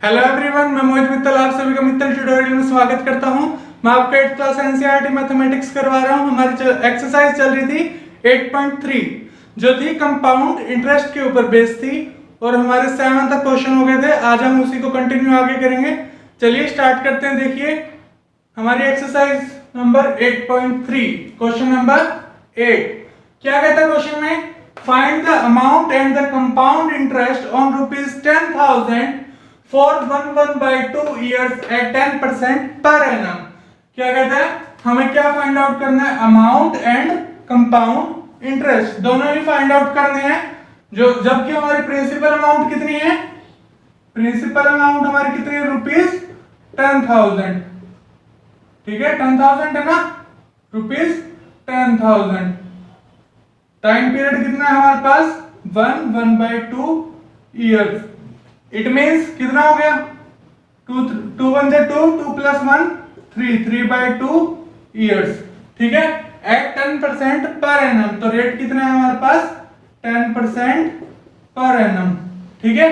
Hello everyone, मैं मोहित मित्तल आप सभी का मित्तल ट्यूटोरियल में स्वागत करता हूं। मैं आपका 8th क्लास एनसीईआरटी मैथमेटिक्स करवा रहा हूं। हमारी एक्सरसाइज चल रही थी 8.3 जो थी कंपाउंड इंटरेस्ट के ऊपर बेस्ड थी और हमारे 7 तक क्वेश्चन हो गए थे। आज हम उसी को कंटिन्यू आगे करेंगे। चलिए स्टार्ट करते हैं। देखिए हमारी एक्सरसाइज नंबर 8.3 क्वेश्चन नंबर 8 क्या कहता है क्वेश्चन में, find the amount and the compound interest on ₹10,000 for 1/2 years at 10% per annum। क्या कहता है, हमें क्या फाइंड आउट करना है, अमाउंट एंड कंपाउंड इंटरेस्ट दोनों ही फाइंड आउट करने हैं। जो जबकि हमारी प्रिंसिपल अमाउंट कितनी है, प्रिंसिपल अमाउंट हमारी कितनी है, ₹10,000। ठीक है, 10,000 है ना, ₹10,000। टाइम पीरियड कितना है हमारे पास, 1/2 years। इट मीन्स कितना हो गया, 2 1 2 2 + 1 3/2 years। ठीक है, एट 10% पर एनम, तो रेट कितना है हमारे पास, 10% पर एनम। ठीक है,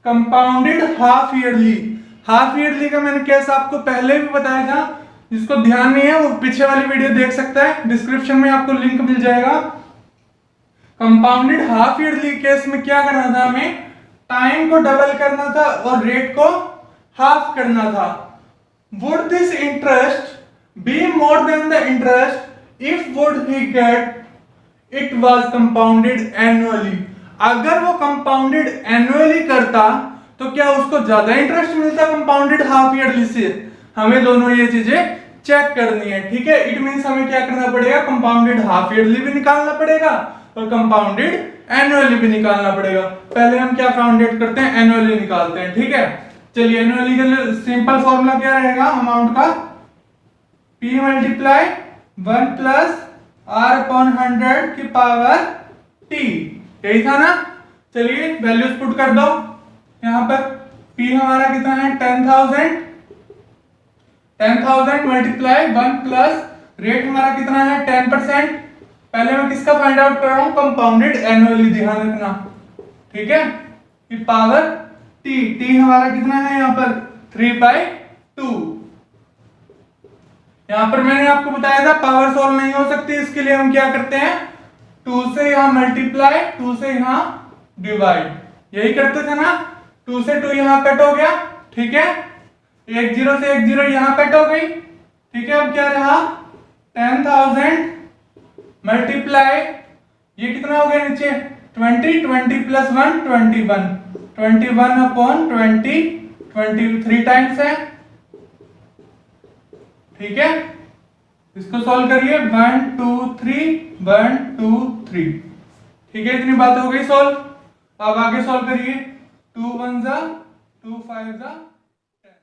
compounded half yearly. Half yearly का मैंने केस आपको पहले भी बताया था, जिसको ध्यान नहीं है वो पीछे वाली वीडियो देख सकता है, डिस्क्रिप्शन में आपको लिंक मिल जाएगा। कंपाउंडेड हाफ ईयरली केस में क्या करना था, हमें टाइम को डबल करना था और रेट को हाफ करना था। Would this interest be more than the interest if would he get it was compounded annually. अगर वो कंपाउंडेड एनुअली करता तो क्या उसको ज्यादा इंटरेस्ट मिलता कंपाउंडेड हाफ ईयरली से। हमें दोनों ये चीजें चेक करनी है। ठीक है, इट मींस हमें क्या करना पड़ेगा, कंपाउंडेड हाफ ईयरली भी निकालना पड़ेगा और कंपाउंडेड एनुअली भी निकालना पड़ेगा। पहले हम क्या फाउंडेड करते हैं, एनुअली निकालते हैं। ठीक है, चलिए एनुअली के लिए सिंपल फॉर्मूला क्या रहेगा अमाउंट का, P मल्टीप्लाई 1 + R/100 की पावर T। यही था ना। चलिए वैल्यूज पुट कर दो यहां पर। P हमारा कितना है, 10,000 मल्टीप्लाई 1 प्लस रेट हमारा कितना है, 10%। पहले मैं किसका फाइंड आउट कर रहा हूं, कंपाउंडेड एनुअली, ध्यान रखना। ठीक है, कि पावर टी हमारा कितना है यहां पर, 3/2। यहां पर मैंने आपको बताया था पावर सॉल्व नहीं हो सकती, इसके लिए हम क्या करते हैं, 2 से यहां मल्टीप्लाई, 2 से यहां डिवाइड, यही करते थे ना। 2 से 2 यहां कट हो गया। ठीक है, 1 0 से 1 0 यहां कट हो गई। ठीक है, अब क्या रहा, 10,000 मल्टीप्लाई, ये कितना हो गया नीचे, 20 + 1 21/20 23 टाइम्स है। ठीक है, इसको सॉल्व करिए, 1 2 3 1 2 3। ठीक है, इतनी बात हो गई सॉल्व। अब आगे सॉल्व करिए, 2 1 जा 2 5 जा 10।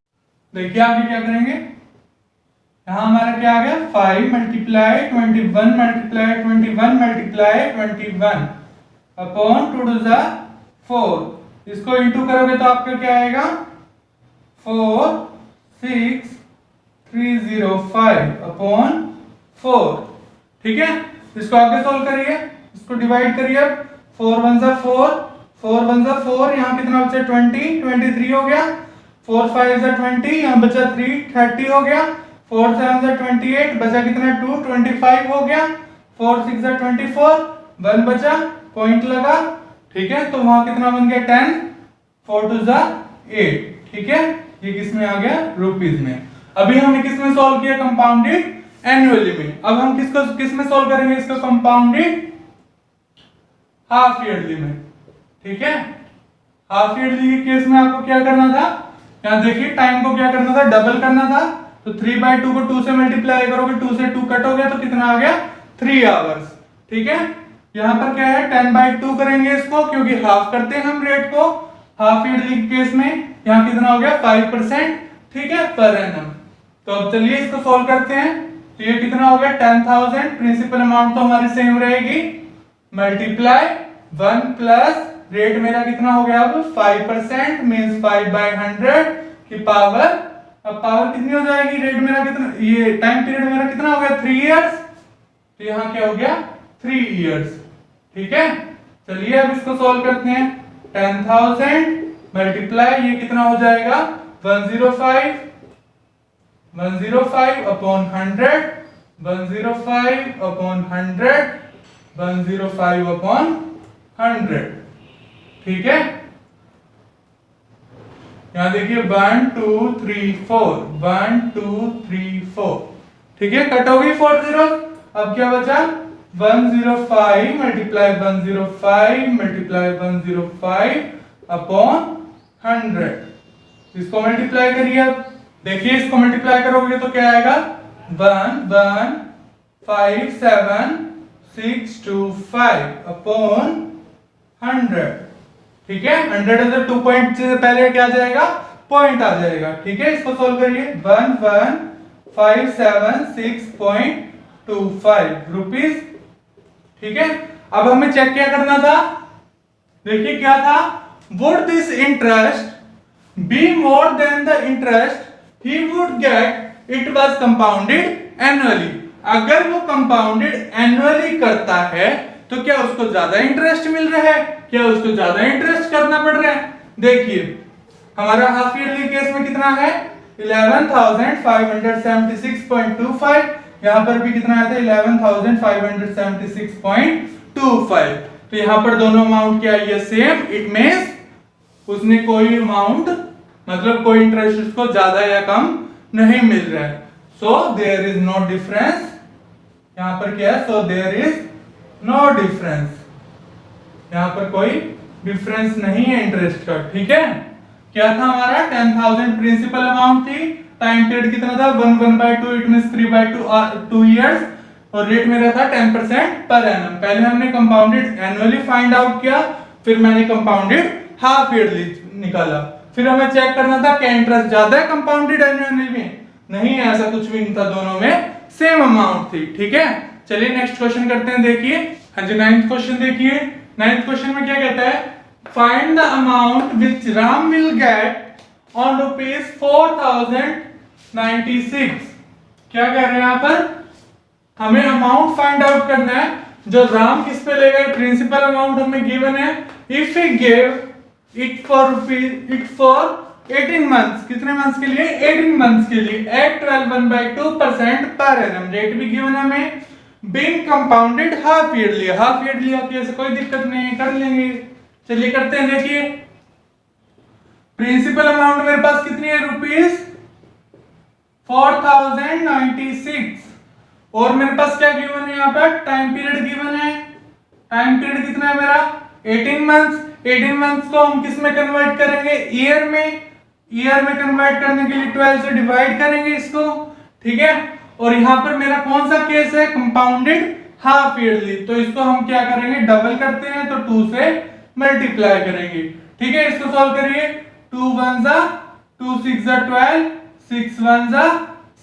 देखिए आगे क्या करेंगे, यहां हमारा क्या आ गया, 5 मल्टीप्लाई 21 मल्टीप्लाई 21 मल्टीप्लाई 21 अपॉन 2 2 जा 4। इसको इंटू करोगे तो आपका क्या आएगा, 46305 अपॉन 4। ठीक है, इसको आगे सोल्व करिए, इसको डिवाइड करिए। 4 1 जा 4 4 1 जा 4, यहां कितना बचा, 20 23 हो गया। 4 5 जा 20, यहां बचा 3 30 हो गया। 4 7 जा 28, बचा कितना, 2 25 हो गया। 4 6 जा 24, 1 बचा, पॉइंट लगा। ठीक है, तो वहां कितना बन गया, 10। 4 2 जा 8। ठीक है, ये किस में आ गया, रुपीज में। अभी हमने किस में सॉल्व किया, कंपाउंडेड एनुअली में। अब हम किस में सॉल्व करेंगे, इसको कंपाउंडेड हाफ ईयरली में। ठीक है, हाफ ईयरली के केस में आपको क्या करना था, यहां देखिए टाइम को क्या करना था, डबल करना था। तो 3/2 को 2 से मल्टीप्लाई करोगे, 2 से 2 कट हो गया तो कितना आ गया, 3 आवर्स। ठीक है, यहां पर क्या है, 10/2 करेंगे इसको, क्योंकि हाफ करते हैं हम रेट को हाफ ईयरली केस में। यहां कितना हो गया, 5%। ठीक है, पर एनम। तो अब चलिए इसको सॉल्व करते हैं। तो ये कितना हो गया, 10,000, प्रिंसिपल अमाउंट तो हमारी सेम रहेगी, मल्टीप्लाई 1 प्लस रेट मेरा कितना हो गया, अब 5% मींस 5/100 की पावर। अब पावर कितनी हो जाएगी, रेट मेरा कितना, ये टाइम पीरियड मेरा कितना हो गया, 3 इयर्स। तो यहां क्या हो गया, 3 इयर्स। ठीक है, चलिए अब इसको सॉल्व करते हैं। 10,000 मल्टीप्लाई ये कितना हो जाएगा 105 अपॉन 100 105 अपॉन 100 105 अपॉन 100। ठीक है, यहां देखिए 1 2 3 4 1 2 3 4। ठीक है, कट हो गई 4 जीरो। अब क्या बचा 105 मल्टीप्लाई 105 मल्टीप्लाई 105 अपॉन 100। इसको मल्टीप्लाई करिए। अब देखिए इसको मल्टीप्लाई करोगे तो क्या आएगा 1 1 5 7 6 2 5 अपॉन 100। ठीक है, 100 अंदर 2 पॉइंट से पहले क्या आ जाएगा पॉइंट आ जाएगा। ठीक है, इसको सॉल्व करिए 1 1 5 7 6.25 रुपीज। ठीक है, अब हमें चेक क्या करना था, देखिए क्या था, would this interest be more than the interest he would get it was compounded annually. अगर वो कंपाउंडेड एनुअली करता है तो क्या उसको ज्यादा इंटरेस्ट मिल रहा है, क्या उसको ज्यादा इंटरेस्ट करना पड़ रहा है। देखिए हमारा हाफ ईयरली केस में कितना है 11,576.25, यहां पर भी कितना आया था 11,576.25। तो यहां पर दोनों अमाउंट क्या है सेम, इट मींस उसने कोई अमाउंट मतलब कोई इंटरेस्ट उसको ज्यादा या कम नहीं मिल रहा है। So there is no difference, यहां पर क्या है, so there is no difference, यहां पर कोई डिफरेंस नहीं है इंटरेस्ट का। ठीक है, क्या था हमारा 10,000 प्रिंसिपल अमाउंट थी, टाइम पीरियड कितना था 1/2 इट मींस 3/2 इयर्स, और रेट मेरा था 10% पर एनम। पहले हमने कंपाउंडेड एनुअली फाइंड आउट किया, फिर मैंने कंपाउंडेड हाफ ईयरली निकाला। फिर हमें चेक करना था क्या इंटरेस्ट ज्यादा है कंपाउंडेड एनुअली में, नहीं है, ऐसा कुछ भी नहीं था, दोनों में सेम अमाउंट थी। ठीक है, चलिए नेक्स्ट क्वेश्चन करते हैं। देखिए हाँ जी, 9th क्वेश्चन देखिए। 9th क्वेश्चन में क्या कहता है, find the amount which Ram will get on ₹4,096। क्या कह रहे हैं यहाँ पर, हमें अमाउंट फाइंड आउट करना है जो राम किस पे ले गए, प्रिंसिपल अमाउंट हमें गिवन है। If he give it for 18 months, कितने मंथ्स के लिए 18 मंथ्स के लिए, एट 12.2% पर एनम, रेट भी गिवन है हमें, being compounded half yearly. Half yearly आती है, कोई दिक्कत नहीं है, कर लेंगे। चलिए करते हैं। देखिए प्रिंसिपल अमाउंट मेरे पास कितनी है ₹4,096, और मेरे पास क्या गिवन है यहाँ पर, टाइम पीरियड गिवन है। टाइम पीरियड कितना है मेरा 18 मंथ्स। 18 मंथ्स को हम किस में कन्वर्ट करेंगे, ईयर में। ईयर में कन्वर्ट करने के लिए 12 से डिवाइड करेंगे इसको। ठीक है, और यहां पर मेरा कौन सा केस है, कंपाउंडेड हाफ ईयरली, तो इसको हम क्या करेंगे, डबल करते हैं तो 2 से मल्टीप्लाई करेंगे। ठीक है, इसको सॉल्व करिए। 2 1 जा 2 6 जा 12, 6 1 जा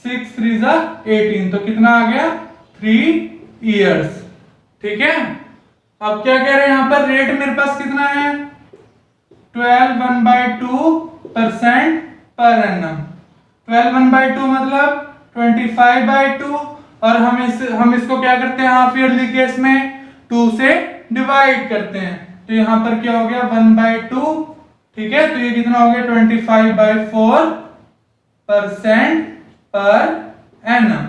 6 3 जा 18, तो कितना आ गया 3 इयर्स। ठीक है, अब क्या कह रहे हैं यहाँ पर, रेट मेरे पास कितना है 12/2% पर एनम। 12/2 मतलब 25/2, और हम इसको क्या करते हैं हाफ ईयरली केस में 2 से डिवाइड करते हैं, तो यहां पर क्या हो गया 1/2। ठीक है, तो ये कितना हो गया 25/4% पर एनम।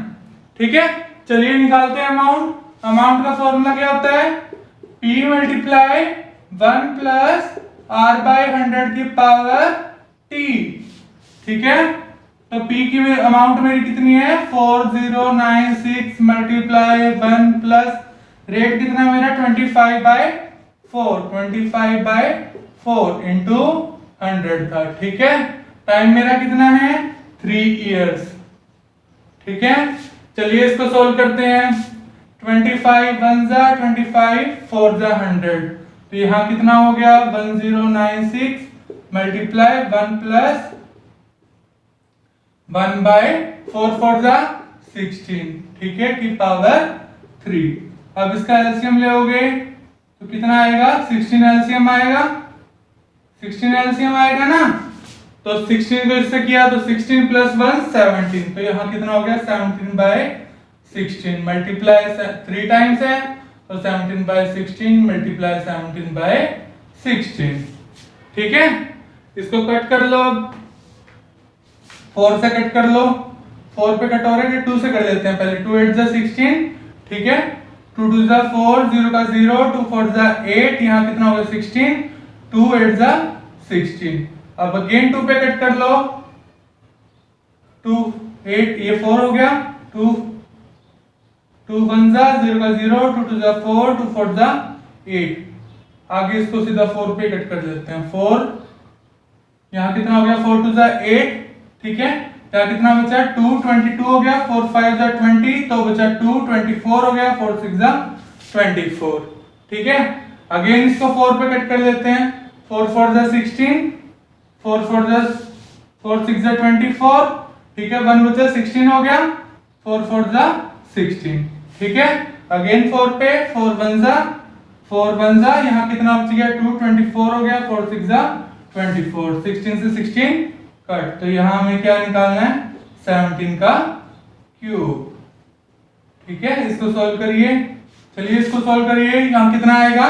ठीक है, चलिए निकालते हैं अमाउंट। अमाउंट का फॉर्मूला क्या होता है, P मल्टीप्लाई 1 प्लस R/100 की पावर T। ठीक है, तो P की अमाउंट मेरी कितनी है 4096 मल्टीप्लाई 1 प्लस रेट कितना मेरा 25/4 इंटू 100 था। ठीक है, टाइम मेरा कितना है 3 इयर्स। ठीक है, चलिए इसको सोल्व करते हैं। 25 1 जा 25 4 जा 100, तो यहाँ कितना हो गया 1096 मल्टीप्लाई 1 प्लस 1/4 4 जा 16। ठीक है, की पावर 3। अब इसका एलसीएम लोगे तो कितना आएगा 16 एलसीएम आएगा, 16 एलसीएम आएगा ना, तो 16 को इससे किया तो 16 + 1 17, तो यहाँ कितना हो गया 17/16 मल्टीप्लाई 3 टाइम्स है तो 17/16 मल्टीप्लाई 17/16। ठीक है, इसको कट कर लो, अब 4 से कट कर लो, 4 पे कट हो रहा है, 2 से कर देते हैं पहले। 2 8 जा 16, ठीक है, 2 2 जा 4, 0 का 0, 2 4 जा 8, यहाँ कितना होगा 16, 2 8 जा 16। अब अगेन 2 पे कट कर लो, 2 8, ये 4 हो गया, 2 2 1 जा 0 का 0, 2 2 जा 4, 2 4 जा 8। आगे इसको सीधा 4 पे कट कर देते हैं, 4, यहाँ कितना हो गया 4 2 जा 8, ठीक है, यहाँ कितना बचा 2 22 हो गया, 4 5 जा 20, तो बचा 2 24 हो गया, 4 6 जा 24, ठीक है। अगेन इसको 4 पे कट कर देते हैं, 4 4 जा 16, 4 4 जा 4 6 जा 24, ठीक है, 1 बचा 16 हो गया, 4 4 जा 16, ठीक है। अगेन 4 पे 4 1 जा यहाँ कितना बच गया 2 24 हो गया, 4 6 जा 24, 16 से 16 कट, तो यहाँ हमें क्या निकालना है 17 का क्यूब, ठीक है। इसको सॉल्व करिए, चलिए इसको सॉल्व करिए, यहाँ कितना आएगा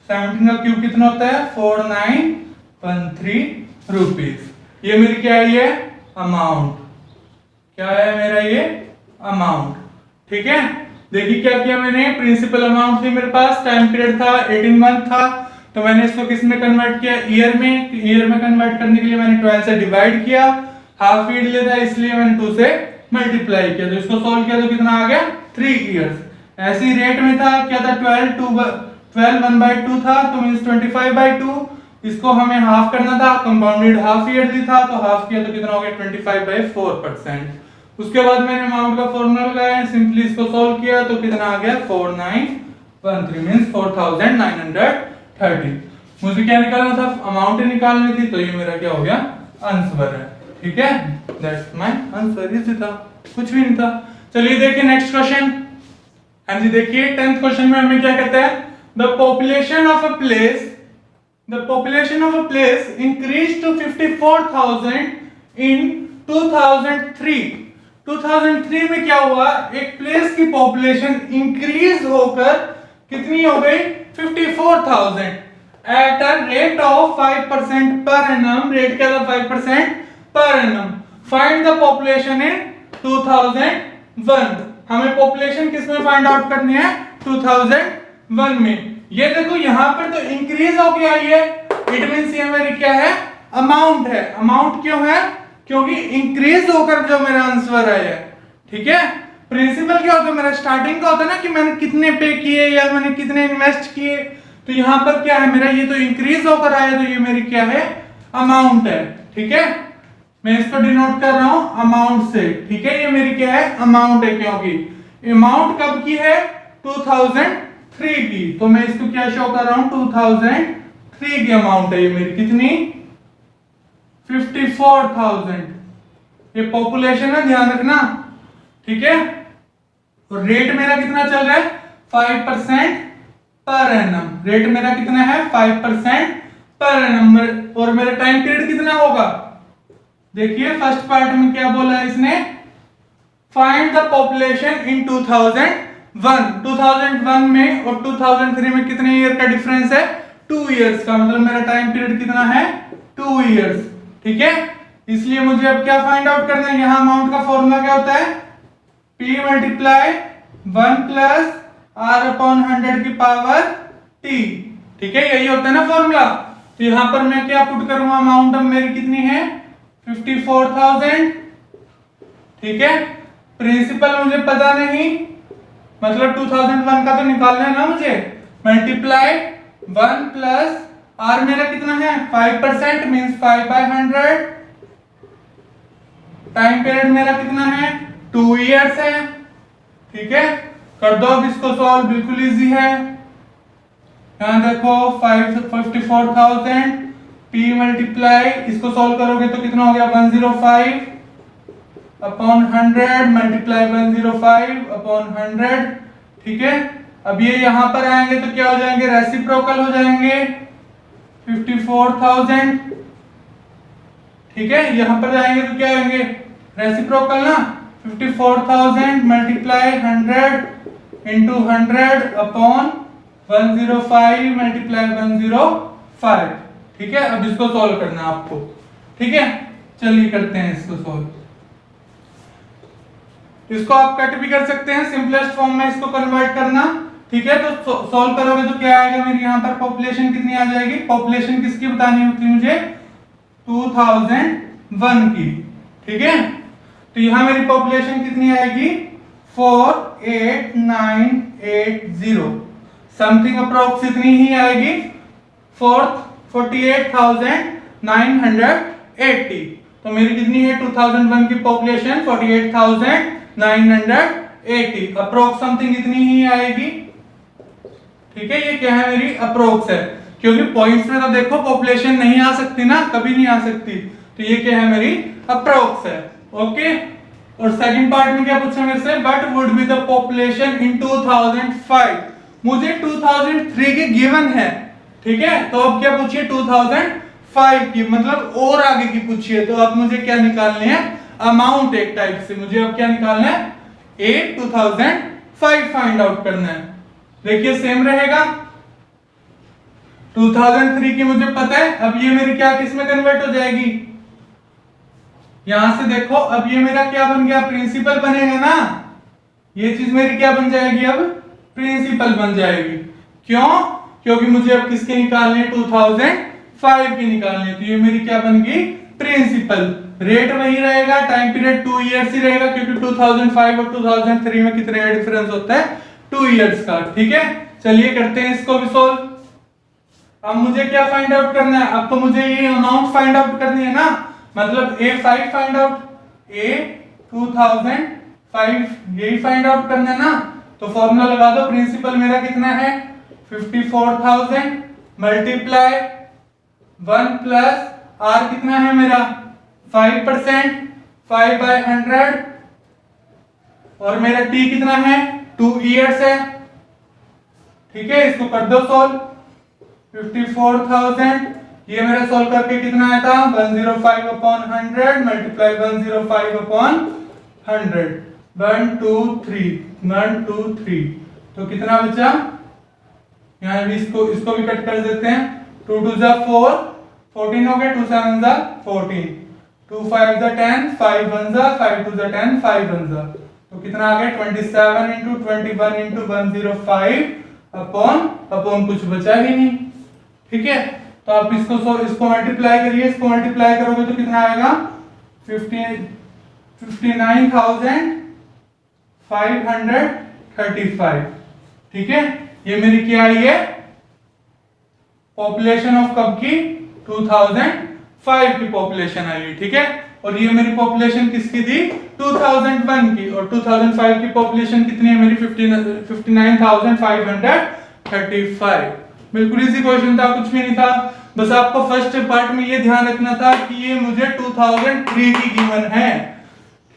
17 का क्यूब कितना होता है 4913 रुपीज। ये मेरी क्या है, ये अमाउंट, क्या है मेरा ये अमाउंट, ठीक है। देखिए क्या किया मैंने, प्रिंसिपल अमाउंट थी मेरे पास, टाइम पीरियड था 18 मंथ था, तो मैंने इसको किस में कन्वर्ट किया, ईयर में। ईयर में कन्वर्ट करने के लिए मैंने 12 से डिवाइड किया, हाफ ईयर लेता है इसलिए मैंने 2 से मल्टीप्लाई किया, तो इसको सॉल्व किया तो कितना आ गया 3 इयर्स। ऐसे ही रेट में था, क्या था 12 1/2 था, तो मींस 25/2, इसको हमें हाफ करना था, कंपाउंडेड हाफ ईयरली था, तो हाफ किया तो कितना हो गया 25/4%। उसके बाद मैंने अमाउंट का फॉर्मूला लगाया, सिंपली इसको सॉल्व किया तो कितना आ गया 4913 मींस 4930। मुझे क्या निकालना था, अमाउंट निकालनी थी, तो ये मेरा क्या हो गया आंसर है, ठीक है, दैट्स माय आंसर, इजी था, कुछ भी नहीं था। चलिए देखिए नेक्स्ट क्वेश्चन। हाँ जी देखिए 10th क्वेश्चन में हमें क्या कहता है, the population of a place increase to 54,000 in 2003। 2003 में क्या हुआ, एक प्लेस की पॉपुलेशन इंक्रीज होकर कितनी हो गई 54,000 at a rate of 5% per annum. Rate क्या था 5% per annum. Find the population in 2001। हमें पॉपुलेशन किस में फाइंड आउट करनी है 2001 में। ये देखो यहां पर तो इंक्रीज हो गया, ये इट मींस ये मेरी क्या है अमाउंट है। अमाउंट क्यों है, क्योंकि इंक्रीज होकर जो मेरा आंसर आया, ठीक है। प्रिंसिपल क्या होता है मेरा, स्टार्टिंग का होता है ना कि मैंने कितने पे किए या मैंने कितने इन्वेस्ट किए, तो यहां पर क्या है मेरा, ये तो इंक्रीज होकर आया, तो ये मेरी क्या है अमाउंट है, ठीक है। मैं इसको डिनोट कर रहा हूं अमाउंट से, ठीक है। ये मेरी क्या है अमाउंट है, क्योंकि अमाउंट कब की है 2003 की, तो मैं इसको क्या शो कर रहा हूं 2003 की अमाउंट है। ये मेरी कितनी 54,000। ये पॉपुलेशन है, ध्यान रखना, ठीक है। तो रेट मेरा कितना चल रहा है 5% पर एनम। रेट मेरा कितना है 5% पर एनम, और मेरा टाइम पीरियड कितना होगा। देखिए फर्स्ट पार्ट में क्या बोला है इसने, फाइंड द पॉपुलेशन इन 2001। 2001 में और 2003 में कितने ईयर का डिफरेंस है 2 इयर्स का, मतलब मेरा टाइम पीरियड कितना है 2 इयर्स, ठीक है। इसलिए मुझे अब क्या फाइंड आउट करना है, यहां अमाउंट का फॉर्मूला क्या होता है P multiply 1 plus R upon 100 की पावर T, ठीक है, यही होता है ना फॉर्मूला। तो यहां पर मैं क्या पुट करूंगा, अमाउंट अब मेरी कितनी है 54,000, ठीक है। प्रिंसिपल मुझे पता नहीं, मतलब 2001 का तो निकालना है ना मुझे, मल्टीप्लाई 1 प्लस R मेरा कितना है 5% मींस 5/100। टाइम पीरियड मेरा कितना है 2 इयर्स है, ठीक है। कर दो अब इसको सॉल्व, बिल्कुल इजी है। यहां देखो 54,000 P मल्टीप्लाई, इसको सॉल्व करोगे तो कितना हो गया 105 अपॉन 100 मल्टीप्लाई 105 अपॉन 100, ठीक है। अब ये यहां पर आएंगे तो क्या हो जाएंगे, रेसिप्रोकल हो जाएंगे 54,000, ठीक है। यहां पर जाएंगे तो क्या आएंगे रेसिप्रोकल ना, 54,000 मल्टीप्लाई 100 इंटू 100 अपॉन 105 मल्टीप्लाई 105, ठीक है, अब इसको सॉल्व करना है आपको। ठीक है, चलिए करते हैं इसको सॉल्व। इसको आप कट भी कर सकते हैं, सिंपलेस्ट फॉर्म में इसको कन्वर्ट करना। ठीक है, तो सॉल्व करोगे तो क्या आएगा, मेरी यहाँ पर पॉपुलेशन कितनी आ जाएगी, पॉपुलेशन किसकी बतानी होती है मुझे, 2001 की। ठीक है, तो यहाँ मेरी पॉपुलेशन कितनी आएगी, 48980, समथिंग अप्रोक्स इतनी ही आएगी, 48,980। तो मेरी कितनी है 2001 की पॉपुलेशन 48,980, अप्रोक्स समथिंग इतनी ही आएगी। ठीक है, ये क्या है, मेरी अप्रोक्स है, क्योंकि पॉइंट्स में तो देखो पॉपुलेशन नहीं आ सकती ना, कभी नहीं आ सकती, तो ये क्या है, मेरी अप्रोक्स है। ओके, और सेकंड पार्ट में क्या पूछा मेरे से, what would be the population in 2005, मुझे 2003 की गिवन है। ठीक है, तो अब क्या पूछिए 2005 की, मतलब और आगे की पूछिए, तो अब मुझे क्या निकालने हैं, अमाउंट एक टाइप से, मुझे अब क्या निकालना है, 2005 फाइंड आउट करना है। देखिए सेम रहेगा, 2003 की मुझे पता है, अब ये मेरी क्या किस में कन्वर्ट हो जाएगी, यहां से देखो, अब ये मेरा क्या बन गया, प्रिंसिपल बनेगा ना, ये चीज मेरी क्या बन जाएगी, अब प्रिंसिपल बन जाएगी। क्यों, क्योंकि मुझे अब किसके निकालने, 2005 की निकालनी, तो ये मेरी क्या बन गई, प्रिंसिपल। रेट वही रहेगा, टाइम पीरियड 2 इयर्स ही रहेगा, क्योंकि 2005 और 2003 में कितने का डिफरेंस होता है, 2 इयर्स का। ठीक है, चलिए करते हैं इसको भी सोल्व। अब मुझे क्या फाइंड आउट करना है, अब तो मुझे ये अमाउंट फाइंड आउट करनी है ना, मतलब A5 फाइंड आउट, A2005 यही फाइंड आउट करना है ना, तो फॉर्मूला लगा दो, प्रिंसिपल मेरा कितना है 54,000 मल्टीप्लाई 1 प्लस R कितना है मेरा 5%, 5/100, और मेरा T कितना है 2 इयर्स है। ठीक है, इसको कर दो सॉल्व, 54,000 ये मेरा सॉल्व करके कितना आया था, 105/100 मल्टीप्लाई 105/100, 1 2 3 1 2 3, तो कितना बचा, यहाँ भी इसको भी कट कर देते हैं, 2 2 जा 4, 14 हो गया, 2 7 जा 14, 2 5 जा 10, 5 1 जा 5 2 जा 10, 5 1 जा, तो कितना आ गया 27 into 21 into 105 अपॉन कुछ बचा ही नहीं। ठीक है, तो आप इसको मल्टीप्लाई करिए, इसको मल्टीप्लाई करोगे तो कितना आएगा 59,535। ठीक है, ये मेरी क्या आई है, पॉपुलेशन ऑफ कब की, 2005 की पॉपुलेशन आई है। ठीक है, और ये मेरी पॉपुलेशन किसकी थी, 2001 की, और 2005 की पॉपुलेशन कितनी है मेरी 59,535। बिल्कुल इजी क्वेश्चन था, कुछ भी नहीं था, बस आपको फर्स्ट पार्ट में ये ध्यान रखना था कि ये मुझे 2003 की गिवन है।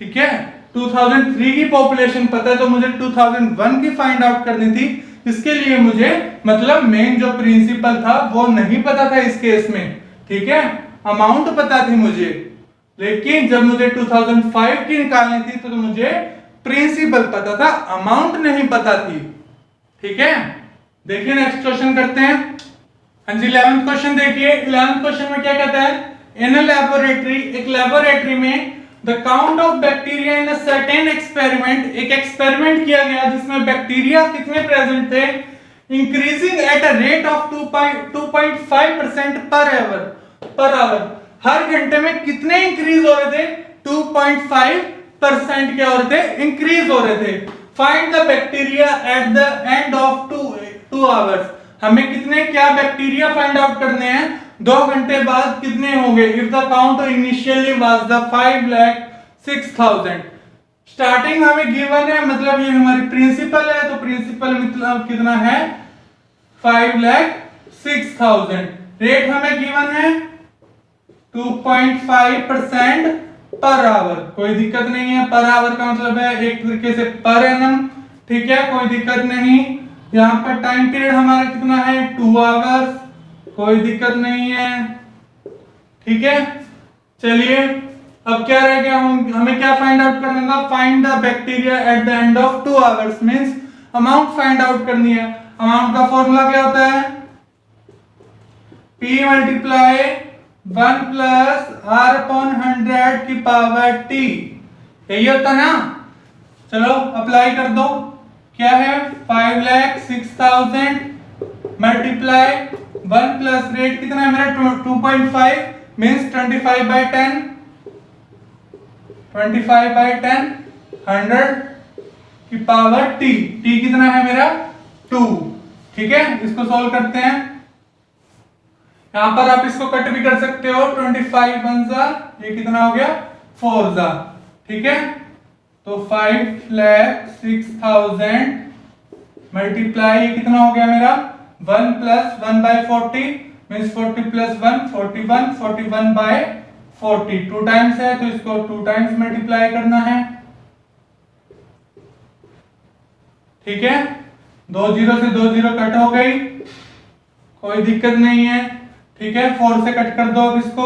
ठीक है, 2003 की पॉपुलेशन पता है, तो मुझे 2001 की फाइंड आउट करनी थी, इसके लिए मुझे मतलब मेन जो प्रिंसिपल था वो नहीं पता था इस केस में। ठीक है, अमाउंट पता थी मुझे, लेकिन जब मुझे 2005 की निकालनी थी तो मुझे प्रिंसिपल पता था, अमाउंट नहीं पता थी। ठीक है, देखिए नेक्स्ट क्वेश्चन करते हैं। हाँ जी, 11th क्वेश्चन देखिए। 11th क्वेश्चन में क्या कहता है, इन अ लैबोरेटरी, एक लैबोरेटरी में the count of bacteria in a certain experiment, एक एक्सपेरिमेंट किया गया जिसमें बैक्टीरिया कितने प्रेजेंट थे, increasing at a rate of 2.5% per hour, हर घंटे में कितने इंक्रीज हो रहे थे, 2.5% क्या हो रहे थे, इंक्रीज हो रहे थे। Find the bacteria at the end of 2 hours, हमें कितने क्या बैक्टीरिया फाइंड आउट करने हैं 2 घंटे बाद कितने होंगे। If the count initially was the 5,06,000, starting हमें गिवन है, मतलब ये हमारी प्रिंसिपल है, तो प्रिंसिपल मतलब कितना है 5,06,000, रेट हमें गिवन है 2.5% पर आवर, कोई दिक्कत नहीं है, पर आवर का मतलब है एक तरीके से पर एनम। ठीक है, कोई दिक्कत नहीं। यहाँ पर टाइम पीरियड हमारा कितना है 2 आवर्स, कोई दिक्कत नहीं है। ठीक है, चलिए अब क्या रह गया, हमें क्या फाइंड आउट करना था, find the bacteria at the end of 2 hours, means amount find out करनी है। अमाउंट का फॉर्मूला क्या होता है, p multiply 1 plus r upon 100 की पावर t, यही होता ना। चलो अप्लाई कर दो, क्या है 5,06,000 मल्टीप्लाई 1 प्लस रेट कितना है मेरा 2.5 मींस 25/10 100 की पावर t कितना है मेरा 2। ठीक है, इसको सॉल्व करते हैं। यहां पर आप इसको कट भी कर सकते हो, 25 1 जा, ये कितना हो गया 4 जा। ठीक है, तो 5,06,000 मल्टीप्लाई कितना हो गया मेरा 1 प्लस 1/40 मींस 40 प्लस 1 41 41/40 2 टाइम्स है तो इसको 2 टाइम्स मल्टीप्लाई करना है। ठीक है, 2 0 से 2 0 कट हो गई, कोई दिक्कत नहीं है। ठीक है, 4 से कट कर दो अब इसको,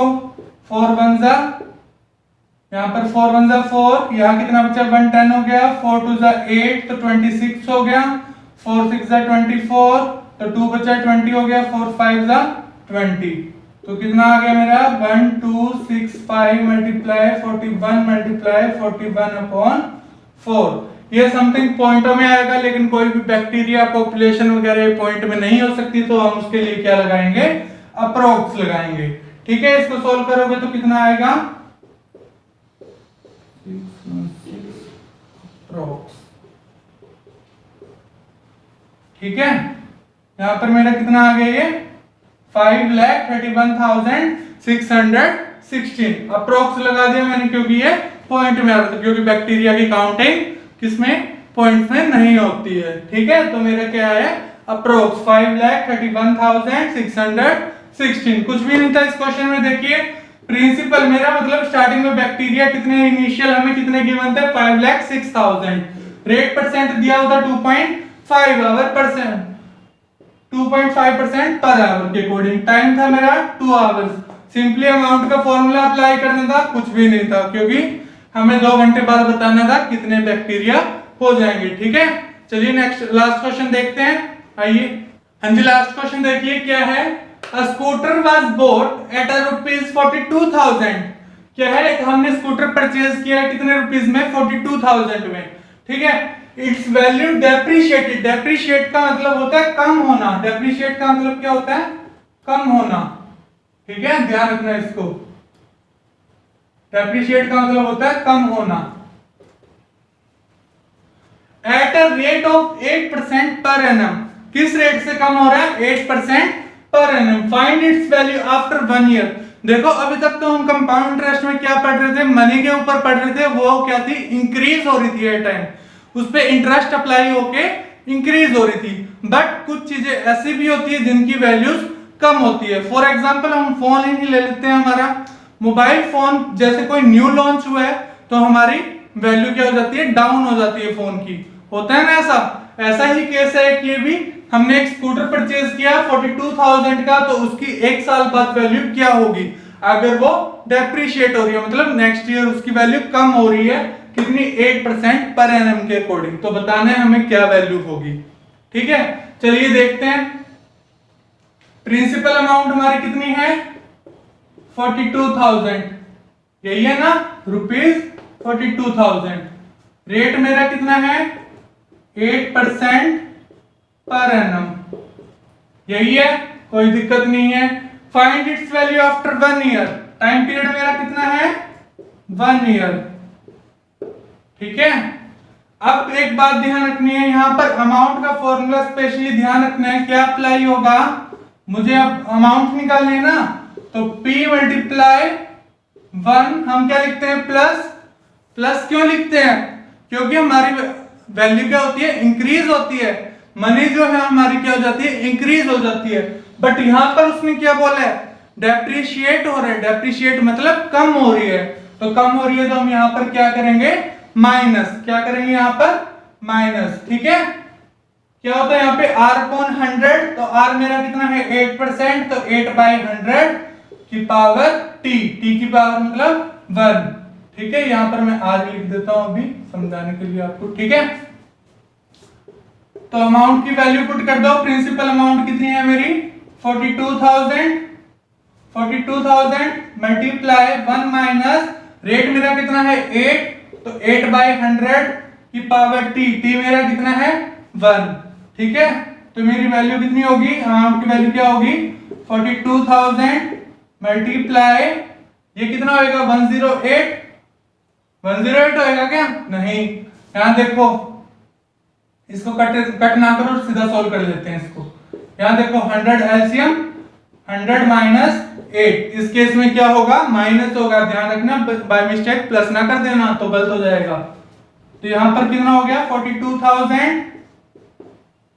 4 1 जा, यहाँ पर 4 1 जा 4, यहाँ कितना बचा 1 10 हो गया, 4 2 जा 8 तो 26 हो गया, 4 6 जा 24 तो 2 बचा 20 हो गया, 4 5 जा 20 तो कितना आ गया मेरा 1265 मल्टीप्लाई 41 मल्टीप्लाई 41/4। ये समथिंग पॉइंटों में आएगा, लेकिन कोई भी बैक्टीरिया पॉपुलेशन वगैरह पॉइंट में नहीं हो सकती, तो हम उसके लिए क्या लगाएंगे अप्रोक्स लगाएंगे। ठीक है, इसको सोल्व करोगे तो कितना आएगा 616 अप्रोक्स। ठीक है, यहां पर मेरा कितना आ गया ये 5,31,616 अप्रोक्स लगा दिया मैंने, क्योंकि ये पॉइंट में आ रहा था, क्योंकि बैक्टीरिया की काउंटिंग किसमें पॉइंट्स में नहीं होती है। ठीक है, तो मेरा क्या है अप्रोक्स 5,31,616। कुछ भी नहीं था इस क्वेश्चन में। देखिए प्रिंसिपल मेरा मतलब स्टार्टिंग में बैक्टीरिया कितने इनिशियल हमें कितने गिवन थे 5,06,000, रेट परसेंट दिया होता 2.5 आवर परसेंट 2.5% पर आवर के अकॉर्डिंग, टाइम था मेरा 2 आवर्स। सिंपली अमाउंट का फॉर्मूला अप्लाई करना था, कुछ भी नहीं था, क्योंकि हमें 2 घंटे बाद बताना था कितने बैक्टीरिया हो जाएंगे। ठीक है, चलिए नेक्स्ट लास्ट क्वेश्चन देखते हैं। आइए, हाँ जी, लास्ट क्वेश्चन देखिए क्या है। अ स्कूटर वाज बॉट एट ₹42,000। क्या है, हमने स्कूटर परचेज किया कितने रुपीस में 42,000 में। ठीक है, इट्स वैल्यू डेप्रिशिएटेड, डेप्रिशिएट का मतलब होता है कम होना, डेप्रिशिएट का मतलब क्या होता है कम होना। ठीक है, ध्यान रखना इसको, डेप्रिशिएट का मतलब होता है कम होना। At a rate of 8% per annum, किस रेट से कम हो रहा है 8% per annum. Find its value after 1 year. देखो अभी तक तो हम कंपाउंड इंटरेस्ट में क्या पढ़ रहे थे, मनी के ऊपर पढ़ रहे थे, वो क्या थी इंक्रीज हो रही थी एट टाइम, उस पे इंटरेस्ट अप्लाई होके इंक्रीज हो रही थी। बट कुछ चीजें ऐसी भी होती है जिनकी वैल्यूज कम होती है। फॉर एग्जांपल हम फोन ही ले लेते हैं, हमारा मोबाइल फोन जैसे कोई न्यू लॉन्च हुआ है तो हमारी वैल्यू क्या हो जाती है डाउन हो जाती है फोन की, होता है ना ऐसा ही केस है कि भी हमने एक स्कूटर परचेज किया 42,000 का, तो उसकी 1 साल बाद वैल्यू क्या होगी अगर वो डेप्रिशिएट हो रही है, मतलब नेक्स्ट ईयर उसकी वैल्यू कम हो रही है कितनी 8% पर एनम के अकॉर्डिंग, तो बताना है हमें क्या वैल्यू होगी। ठीक है, चलिए देखते हैं। प्रिंसिपल अमाउंट हमारी कितनी है 42,000, यही है ना ₹42,000। रेट मेरा कितना है 8% पर एनम, यही है, कोई दिक्कत नहीं है। Find its value after 1 year, time period मेरा कितना है 1 ईयर। ठीक है, अब एक बात ध्यान रखनी है, यहां पर अमाउंट का फॉर्मूला स्पेशली ध्यान रखना है, क्या अप्लाई होगा, मुझे अब अमाउंट निकालनी है ना, तो P मल्टीप्लाई 1 हम क्या लिखते हैं प्लस क्यों लिखते हैं, क्योंकि हमारी वैल्यू क्या होती है इंक्रीज होती है, मनी जो है हमारी क्या हो जाती है इंक्रीज हो जाती है। बट यहां पर उसने क्या बोला है डेप्रिशिएट हो रहा है, डेप्रिशिएट मतलब कम हो रही है, तो कम हो रही है तो हम यहां पर क्या करेंगे माइनस, क्या करेंगे यहां पर माइनस। ठीक है, क्या होता है यहाँ पे r अपॉन 100, तो r मेरा कितना है 8%, तो 8/100 की पावर t की पावर मतलब 1। ठीक है, यहां पर मैं r लिख देता हूं अभी समझाने के लिए आपको। ठीक है, तो अमाउंट की वैल्यू पुट कर दो, प्रिंसिपल अमाउंट कितनी है मेरी 42,000 42,000 मल्टीप्लाई 1 माइनस रेट मेरा कितना है 8, तो 8/100 की पावर t, t मेरा कितना है 1। ठीक है, तो मेरी वैल्यू कितनी होगी, अमाउंट की वैल्यू क्या होगी 42,000 मल्टीप्लाई ये कितना होएगा 108 होएगा क्या, नहीं, यहां देखो इसको कट ना करो, सीधा सॉल्व कर लेते हैं इसको। यहां देखो 100 एलसीएम 100 माइनस 8, इस केस में क्या होगा माइनस होगा, ध्यान रखना बाय मिस्टेक प्लस ना कर देना तो गलत हो जाएगा। तो यहां पर कितना हो गया 42,000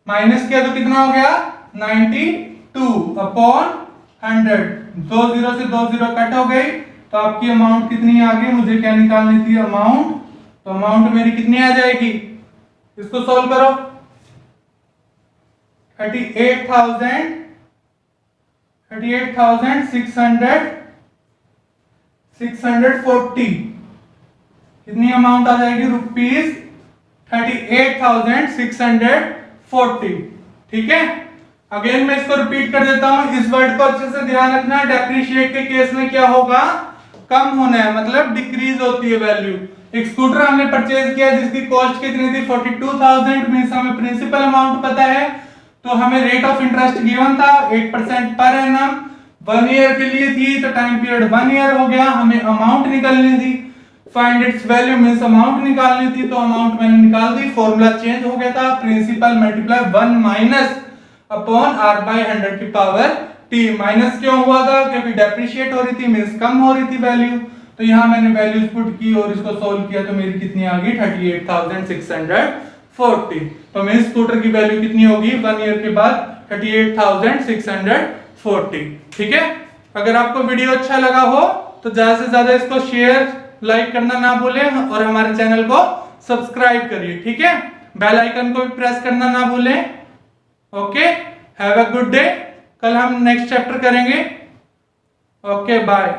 माइनस किया तो कितना हो गया 92/100, 2 0 से 2 0 कट हो गई, तो आपकी अमाउंट कितनी आ गई, मुझे क्या निकालनी थी अमाउंट, तो अमाउंट मेरी कितनी आ जाएगी, इसको सॉल्व करो 38,640 कितनी अमाउंट आ जाएगी रुपीज 38,640। ठीक है, अगेन मैं इसको रिपीट कर देता हूं, इस वर्ड को अच्छे से ध्यान रखना, डेप्रिशिएट के केस में क्या होगा कम होना है, मतलब डिक्रीज होती है वैल्यू। एक स्कूटर हमने परचेज किया जिसकी कॉस्ट कितनी थी 42,000, मींस हमें प्रिंसिपल अमाउंट पता है, तो हमें रेट ऑफ इंटरेस्ट गिवन था 8% पर एनम, 1 ईयर के लिए थी, तो टाइम पीरियड 1 ईयर हो गया, हमें अमाउंट निकालनी थी, find its value means amount निकालनी थी, तो अमाउंट मैंने निकाल दी, फॉर्मूला चेंज हो गया था, principal multiply 1 minus upon r/100 की पावर t, माइनस क्यों हुआ था, क्योंकि डेप्रिशिएट हो रही थी मींस कम हो रही थी वैल्यू, तो यहां मैंने वैल्यूज पुट की और इसको सॉल्व किया, तो मेरी कितनी आ गई 38,640। तो मेरी स्कूटर की वैल्यू कितनी होगी 1 ईयर के बाद 38,640। ठीक है, अगर आपको वीडियो अच्छा लगा हो तो ज्यादा से ज्यादा इसको शेयर लाइक करना ना भूलें और हमारे चैनल को सब्सक्राइब करिए। ठीक है, बेल आइकन को भी प्रेस करना ना भूलें। Okay, have a good day, कल हम नेक्स्ट चैप्टर करेंगे। Okay, bye.